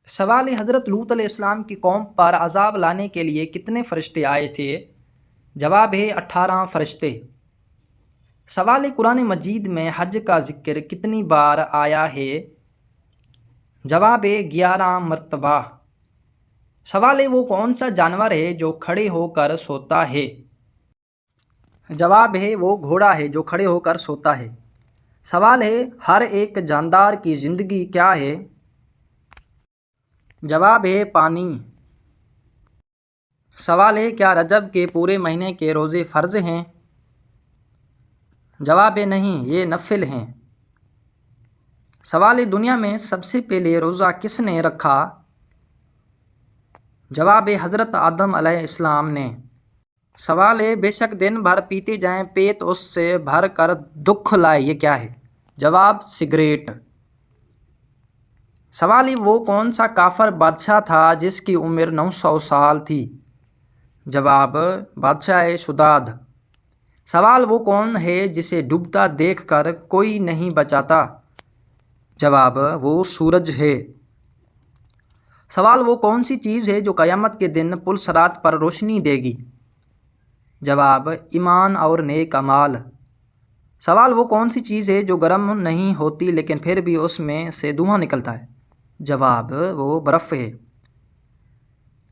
سوال حضرت لوط علیہ السلام کی قوم پر عذاب لانے کے لیے کتنے فرشتے آئے تھے؟ جواب ہے 18 فرشتے۔ سوال قرآن مجید میں حج کا ذکر کتنی بار آیا ہے؟ جواب ہے 11 مرتبہ۔ سوال ہے وہ کون سا جانور ہے جو کھڑے ہو کر سوتا ہے؟ جواب ہے وہ گھوڑا ہے جو کھڑے ہو کر سوتا ہے۔ سوال ہے ہر ایک جاندار کی زندگی کیا ہے؟ جواب ہے پانی۔ سوال ہے کیا رجب کے پورے مہینے کے روزے فرض ہیں؟ جواب ہے نہیں، یہ نفل ہیں۔ سوال ہے دنیا میں سب سے پہلے روزہ کس نے رکھا؟ جواب ہے حضرت آدم علیہ السلام نے۔ سوال ہے بے شک دن بھر پیتے جائیں پیٹ اس سے بھر کر دکھ لائے، یہ کیا ہے؟ جواب سگریٹ۔ سوال ہے وہ کون سا کافر بادشاہ تھا جس کی عمر 900 سال تھی؟ جواب بادشاہ شداد۔ سوال وہ کون ہے جسے ڈوبتا دیکھ کر کوئی نہیں بچاتا؟ جواب وہ سورج ہے۔ سوال وہ کون سی چیز ہے جو قیامت کے دن پل صراط پر روشنی دے گی؟ جواب ایمان اور نیک اعمال۔ سوال وہ کون سی چیز ہے جو گرم نہیں ہوتی لیکن پھر بھی اس میں سے دھواں نکلتا ہے؟ جواب وہ برف ہے۔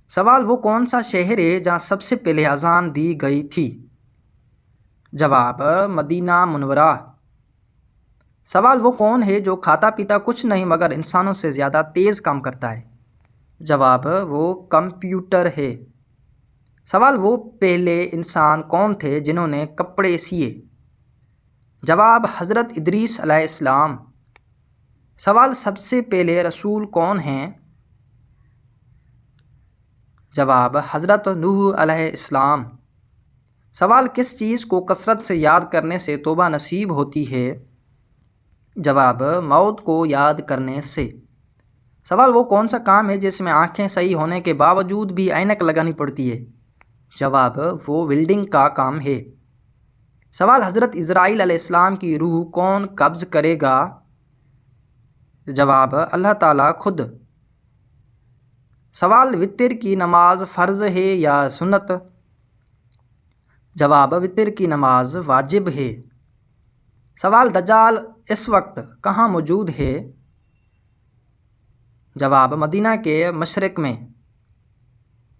سوال وہ کون سا شہر ہے جہاں سب سے پہلے اذان دی گئی تھی؟ جواب مدینہ منورہ۔ سوال وہ کون ہے جو کھاتا پیتا کچھ نہیں مگر انسانوں سے زیادہ تیز کام کرتا ہے؟ جواب وہ کمپیوٹر ہے۔ سوال وہ پہلے انسان کون تھے جنہوں نے کپڑے سیے؟ جواب حضرت ادریس علیہ السلام۔ سوال سب سے پہلے رسول کون ہیں؟ جواب حضرت نوح علیہ السلام۔ سوال کس چیز کو کثرت سے یاد کرنے سے توبہ نصیب ہوتی ہے؟ جواب موت کو یاد کرنے سے۔ سوال وہ کون سا کام ہے جس میں آنکھیں صحیح ہونے کے باوجود بھی عینک لگانی پڑتی ہے؟ جواب وہ ویلڈنگ کا کام ہے۔ سوال حضرت اسرائیل علیہ السلام کی روح کون قبض کرے گا؟ جواب اللہ تعالیٰ خود۔ سوال وتر کی نماز فرض ہے یا سنت؟ جواب وتر کی نماز واجب ہے۔ سوال دجال اس وقت کہاں موجود ہے؟ جواب مدینہ کے مشرق میں۔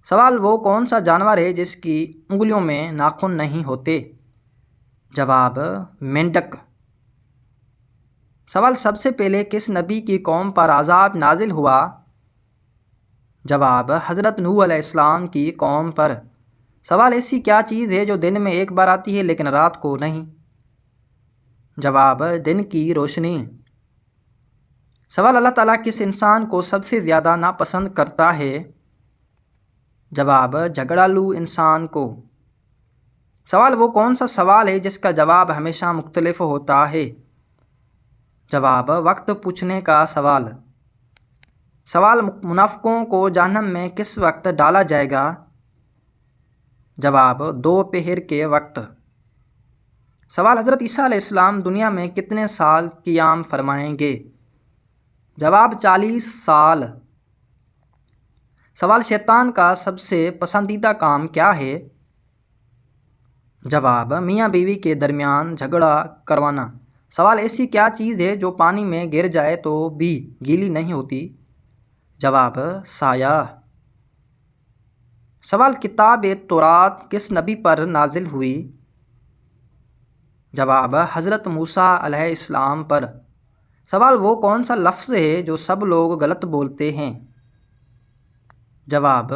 سوال وہ کون سا جانور ہے جس کی انگلیوں میں ناخن نہیں ہوتے؟ جواب مینڈک۔ سوال سب سے پہلے کس نبی کی قوم پر عذاب نازل ہوا؟ جواب حضرت نوح علیہ السلام کی قوم پر۔ سوال ایسی کیا چیز ہے جو دن میں ایک بار آتی ہے لیکن رات کو نہیں؟ جواب دن کی روشنی۔ سوال اللہ تعالیٰ کس انسان کو سب سے زیادہ ناپسند کرتا ہے؟ جواب جھگڑالو انسان کو۔ سوال وہ کون سا سوال ہے جس کا جواب ہمیشہ مختلف ہوتا ہے؟ جواب وقت پوچھنے کا سوال۔ سوال منافقوں کو جہنم میں کس وقت ڈالا جائے گا؟ جواب دوپہر کے وقت۔ سوال حضرت عیسیٰ علیہ السلام دنیا میں کتنے سال قیام فرمائیں گے؟ جواب 40 سال۔ سوال شیطان کا سب سے پسندیدہ کام کیا ہے؟ جواب میاں بیوی کے درمیان جھگڑا کروانا۔ سوال ایسی کیا چیز ہے جو پانی میں گر جائے تو بھی گیلی نہیں ہوتی؟ جواب سایہ۔ سوال کتاب تورات کس نبی پر نازل ہوئی؟ جواب حضرت موسیٰ علیہ السلام پر۔ سوال وہ کون سا لفظ ہے جو سب لوگ غلط بولتے ہیں؟ جواب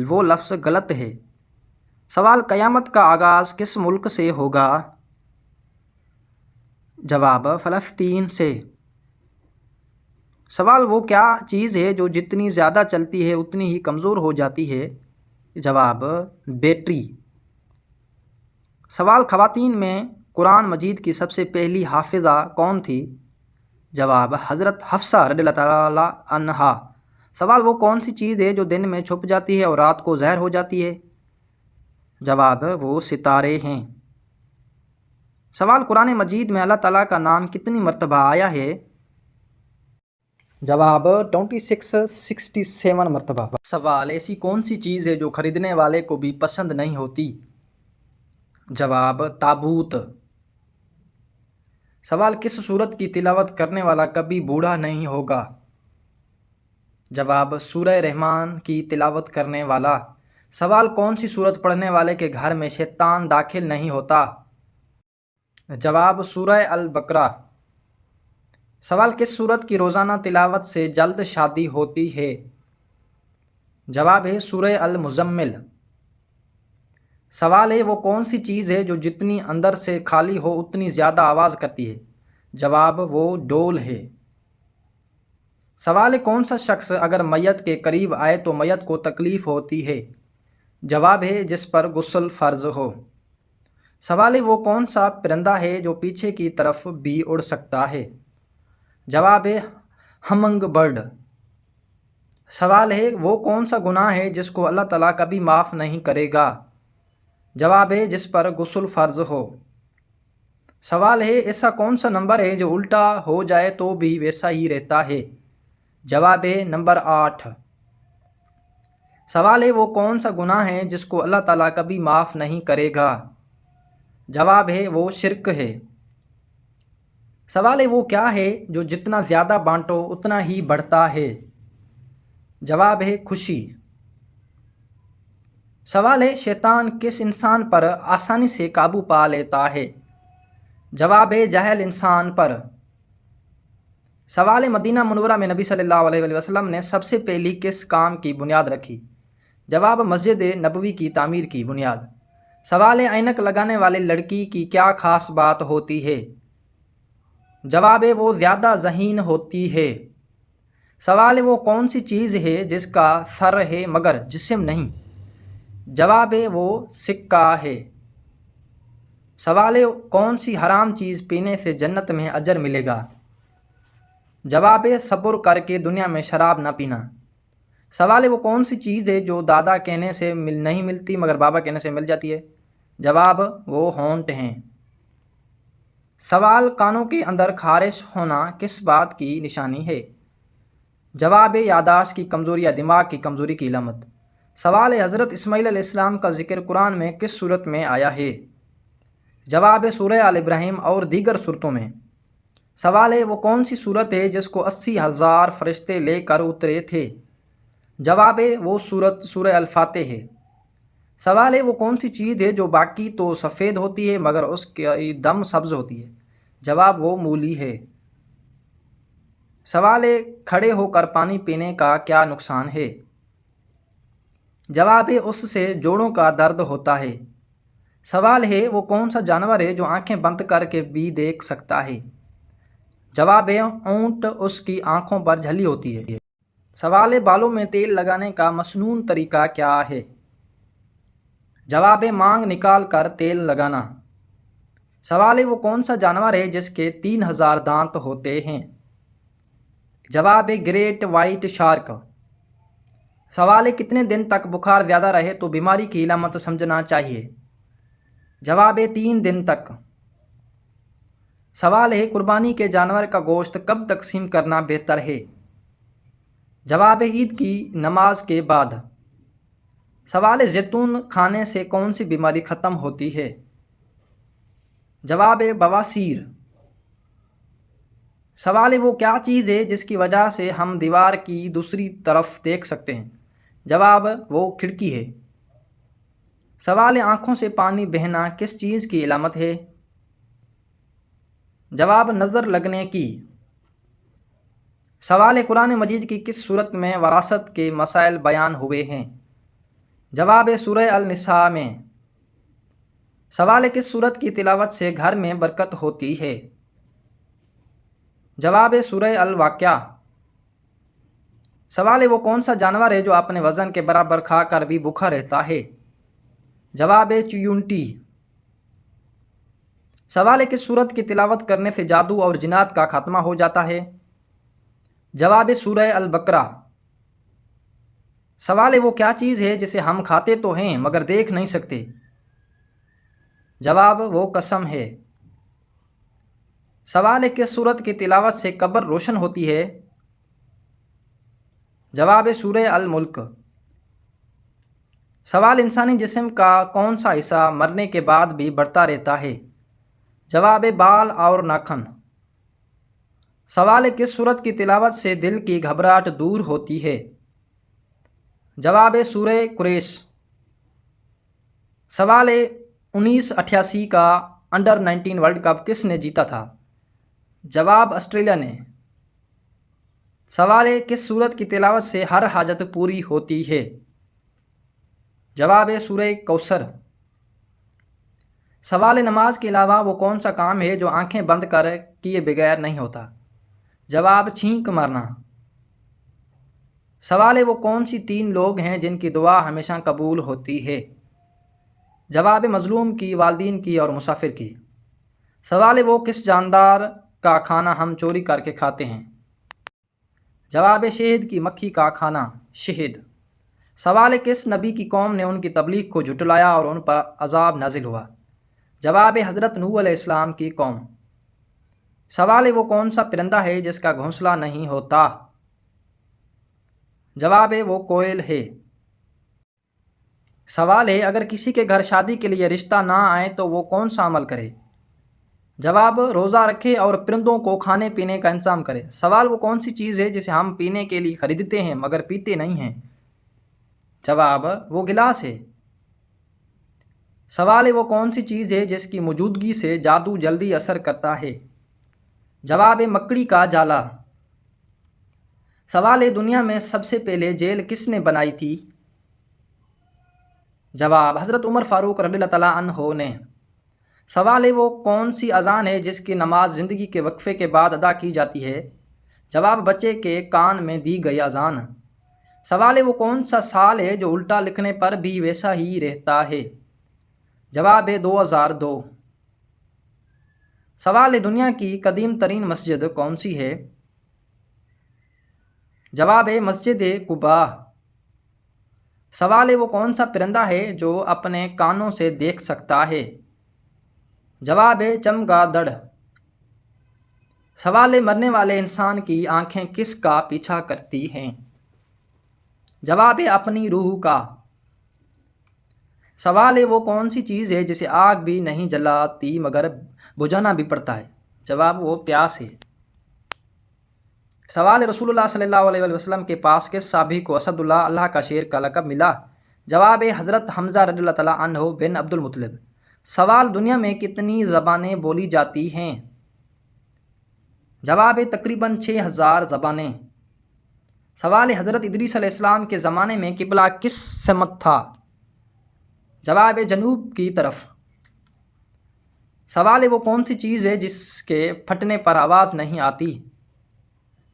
وہ لفظ غلط ہے۔ سوال قیامت کا آغاز کس ملک سے ہوگا؟ جواب فلسطین سے۔ سوال وہ کیا چیز ہے جو جتنی زیادہ چلتی ہے اتنی ہی کمزور ہو جاتی ہے؟ جواب بیٹری۔ سوال خواتین میں قرآن مجید کی سب سے پہلی حافظہ کون تھی؟ جواب حضرت حفصہ رضی اللہ تعالیٰ عنہا۔ سوال وہ کون سی چیز ہے جو دن میں چھپ جاتی ہے اور رات کو ظاہر ہو جاتی ہے؟ جواب وہ ستارے ہیں۔ سوال قرآن مجید میں اللہ تعالیٰ کا نام کتنی مرتبہ آیا ہے؟ جواب 2667 مرتبہ۔ سوال ایسی کون سی چیز ہے جو خریدنے والے کو بھی پسند نہیں ہوتی؟ جواب تابوت۔ سوال کس سورت کی تلاوت کرنے والا کبھی بوڑھا نہیں ہوگا؟ جواب سورہ رحمان کی تلاوت کرنے والا۔ سوال کون سی سورت پڑھنے والے کے گھر میں شیطان داخل نہیں ہوتا؟ جواب سورہ البقرہ۔ سوال کس سورت کی روزانہ تلاوت سے جلد شادی ہوتی ہے؟ جواب ہے سورہ المزمل۔ سوال ہے وہ کون سی چیز ہے جو جتنی اندر سے خالی ہو اتنی زیادہ آواز کرتی ہے؟ جواب وہ ڈول ہے۔ سوال ہے کون سا شخص اگر میت کے قریب آئے تو میت کو تکلیف ہوتی ہے؟ جواب ہے جس پر غسل فرض ہو۔ سوال ہے وہ کون سا پرندہ ہے جو پیچھے کی طرف بھی اڑ سکتا ہے؟ جواب ہے ہمنگ برڈ۔ سوال ہے وہ کون سا گناہ ہے جس کو اللہ تعالیٰ کبھی معاف نہیں کرے گا؟ جواب ہے جس پر غسل فرض ہو۔ سوال ہے ایسا کون سا نمبر ہے جو الٹا ہو جائے تو بھی ویسا ہی رہتا ہے؟ جواب ہے نمبر 8۔ سوال ہے وہ کون سا گناہ ہے جس کو اللہ تعالیٰ کبھی معاف نہیں کرے گا؟ جواب ہے وہ شرک ہے۔ سوال ہے وہ کیا ہے جو جتنا زیادہ بانٹو اتنا ہی بڑھتا ہے؟ جواب ہے خوشی۔ سوال ہے شیطان کس انسان پر آسانی سے قابو پا لیتا ہے؟ جواب ہے جاہل انسان پر۔ سوال ہے مدینہ منورہ میں نبی صلی اللہ علیہ وآلہ وسلم نے سب سے پہلی کس کام کی بنیاد رکھی؟ جواب مسجد نبوی کی تعمیر کی بنیاد۔ سوال ہے اینک لگانے والے لڑکی کی کیا خاص بات ہوتی ہے؟ جواب ہے وہ زیادہ ذہین ہوتی ہے۔ سوال ہے وہ کون سی چیز ہے جس کا سر ہے مگر جسم نہیں؟ جواب ہے وہ سکہ ہے۔ سوال ہے کون سی حرام چیز پینے سے جنت میں اجر ملے گا؟ جواب ہے صبر کر کے دنیا میں شراب نہ پینا۔ سوال ہے وہ کون سی چیز ہے جو دادا کہنے سے نہیں ملتی مگر بابا کہنے سے مل جاتی ہے؟ جواب وہ ہونٹ ہیں۔ سوال کانوں کے اندر خارش ہونا کس بات کی نشانی ہے؟ جواب یادداشت کی کمزوری یا دماغ کی کمزوری کی علامت۔ سوال ہے حضرت اسماعیل علیہ السلام کا ذکر قرآن میں کس صورت میں آیا ہے؟ جواب سورہ آل ابراہیم اور دیگر صورتوں میں۔ سوال ہے وہ کون سی صورت ہے جس کو 80,000 فرشتے لے کر اترے تھے؟ جواب وہ سورہ الفاتح ہے۔ سوال ہے وہ کون سی چیز ہے جو باقی تو سفید ہوتی ہے مگر اس کی دم سبز ہوتی ہے؟ جواب وہ مولی ہے۔ سوال ہے کھڑے ہو کر پانی پینے کا کیا نقصان ہے؟ جواب ہے اس سے جوڑوں کا درد ہوتا ہے۔ سوال ہے وہ کون سا جانور ہے جو آنکھیں بند کر کے بھی دیکھ سکتا ہے؟ جواب ہے اونٹ، اس کی آنکھوں پر جھلی ہوتی ہے۔ سوال ہے بالوں میں تیل لگانے کا مسنون طریقہ کیا ہے؟ جواب ہے مانگ نکال کر تیل لگانا۔ سوال ہے وہ کون سا جانور ہے جس کے 3000 دانت ہوتے ہیں؟ جواب ہے گریٹ وائٹ شارک۔ سوال ہے کتنے دن تک بخار زیادہ رہے تو بیماری کی علامت سمجھنا چاہیے؟ جواب ہے 3 دن تک۔ سوال ہے قربانی کے جانور کا گوشت کب تقسیم کرنا بہتر ہے؟ جواب ہے عید کی نماز کے بعد۔ سوال ہے زیتون کھانے سے کون سی بیماری ختم ہوتی ہے؟ جواب ہے بواسیر۔ سوال ہے وہ کیا چیز ہے جس کی وجہ سے ہم دیوار کی دوسری طرف دیکھ سکتے ہیں؟ جواب وہ کھڑکی ہے۔ سوال ہے آنکھوں سے پانی بہنا کس چیز کی علامت ہے؟ جواب نظر لگنے کی۔ سوال ہے قرآن مجید کی کس صورت میں وراثت کے مسائل بیان ہوئے ہیں؟ جواب ہے سورہ النساء میں۔ سوال ہے کس صورت کی تلاوت سے گھر میں برکت ہوتی ہے؟ جواب ہے سورہ الواقعہ۔ سوال ہے وہ کون سا جانور ہے جو اپنے وزن کے برابر کھا کر بھی بھوکا رہتا ہے؟ جواب ہے چیونٹی۔ سوال ہے کس صورت کی تلاوت کرنے سے جادو اور جنات کا خاتمہ ہو جاتا ہے؟ جواب سورہ البقرہ۔ سوال ہے وہ کیا چیز ہے جسے ہم کھاتے تو ہیں مگر دیکھ نہیں سکتے؟ جواب وہ قسم ہے۔ سوال ہے کس صورت کی تلاوت سے قبر روشن ہوتی ہے؟ جواب سورہ الملک۔ سوال انسانی جسم کا کون سا حصہ مرنے کے بعد بھی بڑھتا رہتا ہے؟ جواب بال اور ناخن۔ سوال کس سورت کی تلاوت سے دل کی گھبراہٹ دور ہوتی ہے؟ جواب سورہ قریش۔ سوال 1988 کا انڈر 19 ورلڈ کپ کس نے جیتا تھا؟ جواب آسٹریلیا نے۔ سوال کس سورت کی تلاوت سے ہر حاجت پوری ہوتی ہے؟ جواب سورہ کوثر۔ سوال نماز کے علاوہ وہ کون سا کام ہے جو آنکھیں بند کر کیے بغیر نہیں ہوتا؟ جواب چھینک مارنا۔ سوال وہ کون سی 3 لوگ ہیں جن کی دعا ہمیشہ قبول ہوتی ہے؟ جواب مظلوم کی، والدین کی اور مسافر کی۔ سوال وہ کس جاندار کا کھانا ہم چوری کر کے کھاتے ہیں؟ جواب شہد کی مکھی کا کھانا، شہد۔ سوال کس نبی کی قوم نے ان کی تبلیغ کو جھٹلایا اور ان پر عذاب نازل ہوا؟ جواب حضرت نوح علیہ السلام کی قوم۔ سوال وہ کون سا پرندہ ہے جس کا گھونسلہ نہیں ہوتا؟ جواب وہ کوئل ہے۔ سوال ہے اگر کسی کے گھر شادی کے لیے رشتہ نہ آئے تو وہ کون سا عمل کرے؟ جواب روزہ رکھے اور پرندوں کو کھانے پینے کا انتظام کرے۔ سوال وہ کون سی چیز ہے جسے ہم پینے کے لیے خریدتے ہیں مگر پیتے نہیں ہیں؟ جواب وہ گلاس ہے۔ سوال وہ کون سی چیز ہے جس کی موجودگی سے جادو جلدی اثر کرتا ہے؟ جواب مکڑی کا جالا۔ سوال دنیا میں سب سے پہلے جیل کس نے بنائی تھی؟ جواب حضرت عمر فاروق رضی اللہ تعالیٰ عنہ نے۔ سوال وہ کون سی اذان ہے جس کی نماز زندگی کے وقفے کے بعد ادا کی جاتی ہے؟ جواب بچے کے کان میں دی گئی اذان۔ سوال وہ کون سا سال ہے جو الٹا لکھنے پر بھی ویسا ہی رہتا ہے؟ جواب 2002۔ سوال دنیا کی قدیم ترین مسجد کون سی ہے؟ جواب مسجد قباء۔ سوال وہ کون سا پرندہ ہے جو اپنے کانوں سے دیکھ سکتا ہے؟ جواب چمگادڑ۔ سوال مرنے والے انسان کی آنکھیں کس کا پیچھا کرتی ہیں؟ جواب اپنی روح کا۔ سوال وہ کون سی چیز ہے جسے آگ بھی نہیں جلاتی مگر بجھانا بھی پڑتا ہے؟ جواب وہ پیاس ہے۔ سوال رسول اللہ صلی اللہ علیہ وسلم کے پاس کس صحابی کو اسد اللہ کا شیر کا لقب ملا؟ جواب حضرت حمزہ رضی اللہ تعالیٰ عنہ بن عبد المطلب۔ سوال دنیا میں کتنی زبانیں بولی جاتی ہیں؟ جواب تقریباً 6000 زبانیں۔ سوال حضرت ادریس علیہ السلام کے زمانے میں قبلہ کس سمت تھا؟ جواب جنوب کی طرف۔ سوال وہ کون سی چیز ہے جس کے پھٹنے پر آواز نہیں آتی؟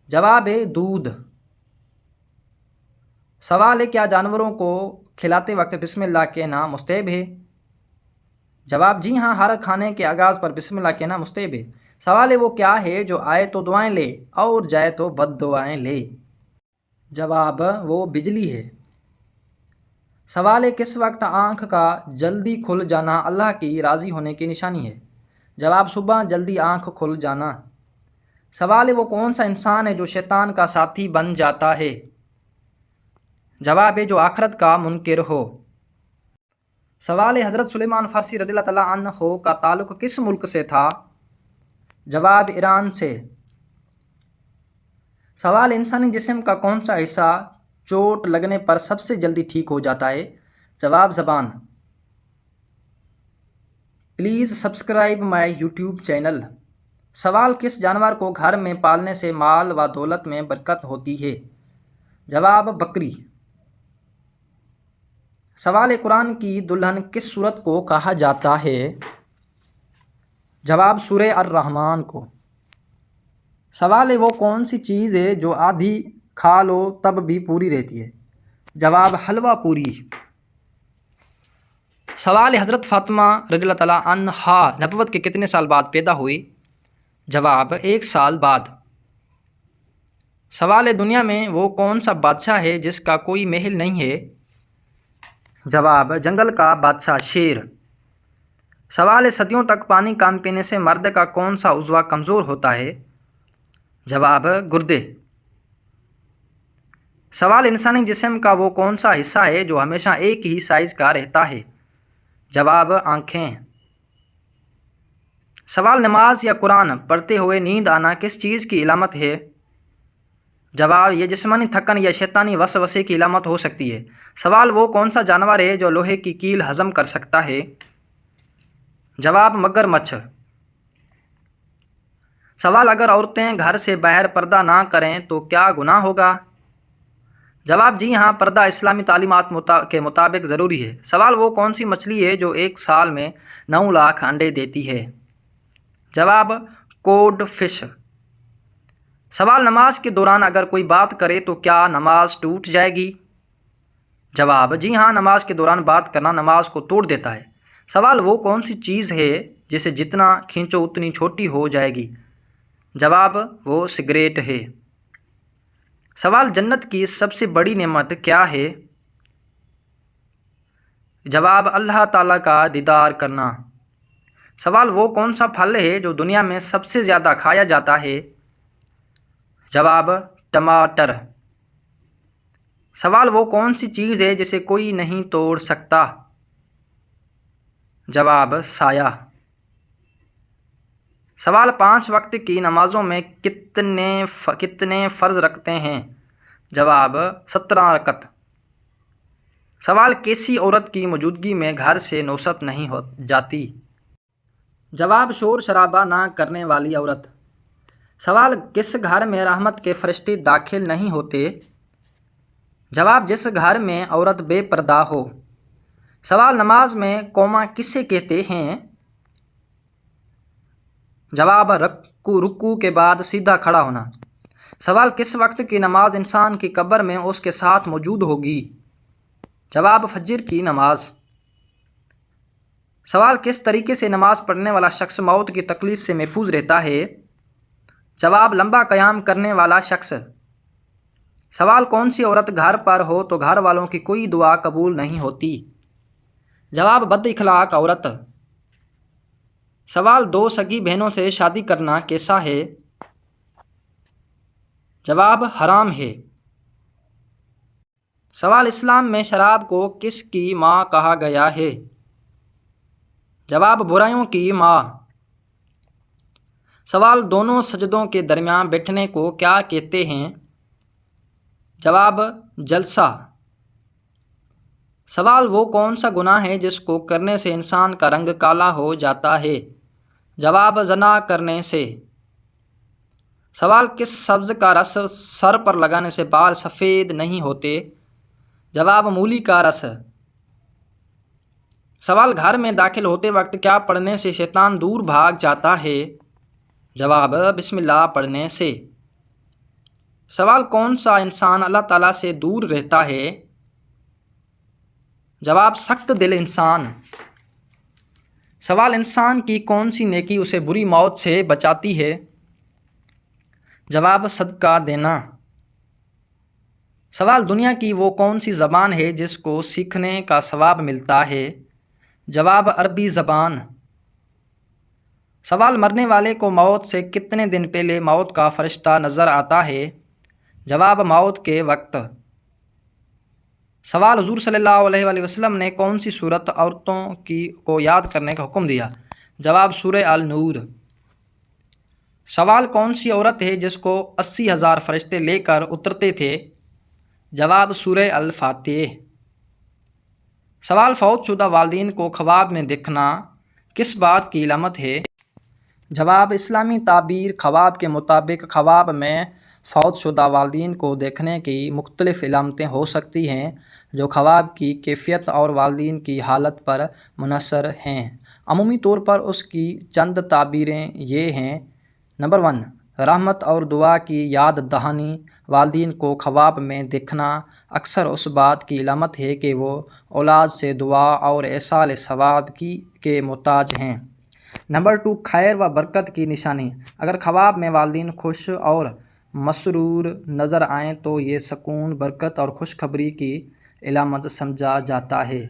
جواب دودھ۔ سوال کیا جانوروں کو کھلاتے وقت بسم اللہ کہنا مستحب ہے؟ جواب جی ہاں، ہر کھانے کے آغاز پر بسم اللہ کہنا مستحب ہے۔ سوال وہ کیا ہے جو آئے تو دعائیں لے اور جائے تو بد دعائیں لے؟ جواب وہ بجلی ہے۔ سوال کس وقت آنکھ کا جلدی کھل جانا اللہ کی راضی ہونے کی نشانی ہے؟ جواب صبح جلدی آنکھ کھل جانا۔ سوال وہ کون سا انسان ہے جو شیطان کا ساتھی بن جاتا ہے؟ جواب جو آخرت کا منکر ہو۔ سوال حضرت سلیمان فارسی رضی اللہ تعالیٰ عنہ کا تعلق کس ملک سے تھا؟ جواب ایران سے۔ سوال انسانی جسم کا کون سا حصہ چوٹ لگنے پر سب سے جلدی ٹھیک ہو جاتا ہے؟ جواب زبان۔ Please subscribe my YouTube channel. سوال کس جانور کو گھر میں پالنے سے مال و دولت میں برکت ہوتی ہے؟ جواب بکری۔ سوال قرآن کی دلہن کس سورت کو کہا جاتا ہے؟ جواب سورہ الرحمن کو۔ سوال وہ کون سی چیز ہے جو آدھی کھا لو تب بھی پوری رہتی ہے؟ جواب حلوہ پوری۔ سوال حضرت فاطمہ رضی اللہ تعالیٰ عنہا نبوت کے کتنے سال بعد پیدا ہوئی؟ جواب 1 سال بعد۔ سوال دنیا میں وہ کون سا بادشاہ ہے جس کا کوئی محل نہیں ہے؟ جواب جنگل کا بادشاہ شیر۔ سوال صدیوں تک پانی کم پینے سے مرد کا کون سا عضو کمزور ہوتا ہے؟ جواب گردے۔ سوال انسانی جسم کا وہ کون سا حصہ ہے جو ہمیشہ ایک ہی سائز کا رہتا ہے؟ جواب آنکھیں۔ سوال نماز یا قرآن پڑھتے ہوئے نیند آنا کس چیز کی علامت ہے؟ جواب یہ جسمانی تھکن یا شیطانی وسوسے کی علامت ہو سکتی ہے۔ سوال وہ کون سا جانور ہے جو لوہے کی کیل ہضم کر سکتا ہے؟ جواب مگر مچھ۔ سوال اگر عورتیں گھر سے باہر پردہ نہ کریں تو کیا گناہ ہوگا؟ جواب جی ہاں، پردہ اسلامی تعلیمات کے مطابق ضروری ہے۔ سوال وہ کون سی مچھلی ہے جو ایک سال میں 9 لاکھ انڈے دیتی ہے؟ جواب کوڈ فش۔ سوال نماز کے دوران اگر کوئی بات کرے تو کیا نماز ٹوٹ جائے گی؟ جواب جی ہاں، نماز کے دوران بات کرنا نماز کو توڑ دیتا ہے۔ سوال وہ کون سی چیز ہے جسے جتنا کھینچو اتنی چھوٹی ہو جائے گی؟ جواب وہ سگریٹ ہے۔ سوال جنت کی سب سے بڑی نعمت کیا ہے؟ جواب اللہ تعالیٰ کا دیدار کرنا۔ سوال وہ کون سا پھل ہے جو دنیا میں سب سے زیادہ کھایا جاتا ہے؟ جواب ٹماٹر۔ سوال وہ کون سی چیز ہے جسے کوئی نہیں توڑ سکتا؟ جواب سایہ۔ سوال 5 وقت کی نمازوں میں کتنے فرض رکھتے ہیں؟ جواب 17 رکعت۔ سوال کیسی عورت کی موجودگی میں گھر سے نوست نہیں ہو جاتی؟ جواب شور شرابہ نہ کرنے والی عورت۔ سوال کس گھر میں رحمت کے فرشتے داخل نہیں ہوتے؟ جواب جس گھر میں عورت بے پردہ ہو۔ سوال نماز میں قوما کسے کہتے ہیں؟ جواب رکوع کے بعد سیدھا کھڑا ہونا۔ سوال کس وقت کی نماز انسان کی قبر میں اس کے ساتھ موجود ہوگی؟ جواب فجر کی نماز۔ سوال کس طریقے سے نماز پڑھنے والا شخص موت کی تکلیف سے محفوظ رہتا ہے؟ جواب لمبا قیام کرنے والا شخص۔ سوال کون سی عورت گھر پر ہو تو گھر والوں کی کوئی دعا قبول نہیں ہوتی؟ جواب بد اخلاق عورت۔ سوال 2 سگی بہنوں سے شادی کرنا کیسا ہے؟ جواب حرام ہے۔ سوال اسلام میں شراب کو کس کی ماں کہا گیا ہے؟ جواب برائیوں کی ماں۔ سوال دونوں سجدوں کے درمیان بیٹھنے کو کیا کہتے ہیں؟ جواب جلسہ۔ سوال وہ کون سا گناہ ہے جس کو کرنے سے انسان کا رنگ کالا ہو جاتا ہے؟ جواب زنا کرنے سے۔ سوال کس سبز کا رس سر پر لگانے سے بال سفید نہیں ہوتے؟ جواب مولی کا رس۔ سوال گھر میں داخل ہوتے وقت کیا پڑھنے سے شیطان دور بھاگ جاتا ہے؟ جواب بسم اللہ پڑھنے سے۔ سوال کون سا انسان اللہ تعالیٰ سے دور رہتا ہے؟ جواب سخت دل انسان۔ سوال انسان کی کون سی نیکی اسے بری موت سے بچاتی ہے؟ جواب صدقہ دینا۔ سوال دنیا کی وہ کون سی زبان ہے جس کو سیکھنے کا ثواب ملتا ہے؟ جواب عربی زبان۔ سوال مرنے والے کو موت سے کتنے دن پہلے موت کا فرشتہ نظر آتا ہے؟ جواب موت کے وقت۔ سوال حضور صلی اللہ علیہ وآلہ وسلم نے کون سی صورت عورتوں کو یاد کرنے کا حکم دیا؟ جواب سورہ النور۔ سوال کون سی عورت ہے جس کو 80,000 فرشتے لے کر اترتے تھے؟ جواب سورہ الفاتح۔ سوال فوت شدہ والدین کو خواب میں دیکھنا کس بات کی علامت ہے؟ جواب اسلامی تعبیر خواب کے مطابق خواب میں فوت شدہ والدین کو دیکھنے کی مختلف علامتیں ہو سکتی ہیں جو خواب کی کیفیت اور والدین کی حالت پر منحصر ہیں۔ عمومی طور پر اس کی چند تعبیریں یہ ہیں: نمبر 1، رحمت اور دعا کی یاد دہانی۔ والدین کو خواب میں دیکھنا اکثر اس بات کی علامت ہے کہ وہ اولاد سے دعا اور ایصال ثواب کے محتاج ہیں۔ نمبر 2، خیر و برکت کی نشانی۔ اگر خواب میں والدین خوش اور مسرور نظر آئیں تو یہ سکون، برکت اور خوشخبری کی علامت سمجھا جاتا ہے۔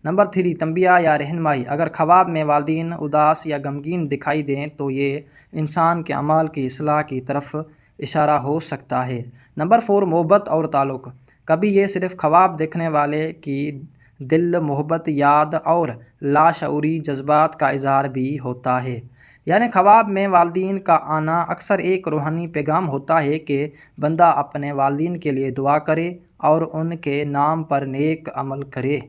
نمبر 3، تنبیہ یا رہنمائی۔ اگر خواب میں والدین اداس یا غمگین دکھائی دیں تو یہ انسان کے اعمال کی اصلاح کی طرف اشارہ ہو سکتا ہے۔ نمبر 4، محبت اور تعلق۔ کبھی یہ صرف خواب دیکھنے والے کی دل محبت، یاد اور لاشعوری جذبات کا اظہار بھی ہوتا ہے۔ یعنی خواب میں والدین کا آنا اکثر ایک روحانی پیغام ہوتا ہے کہ بندہ اپنے والدین کے لیے دعا کرے اور ان کے نام پر نیک عمل کرے۔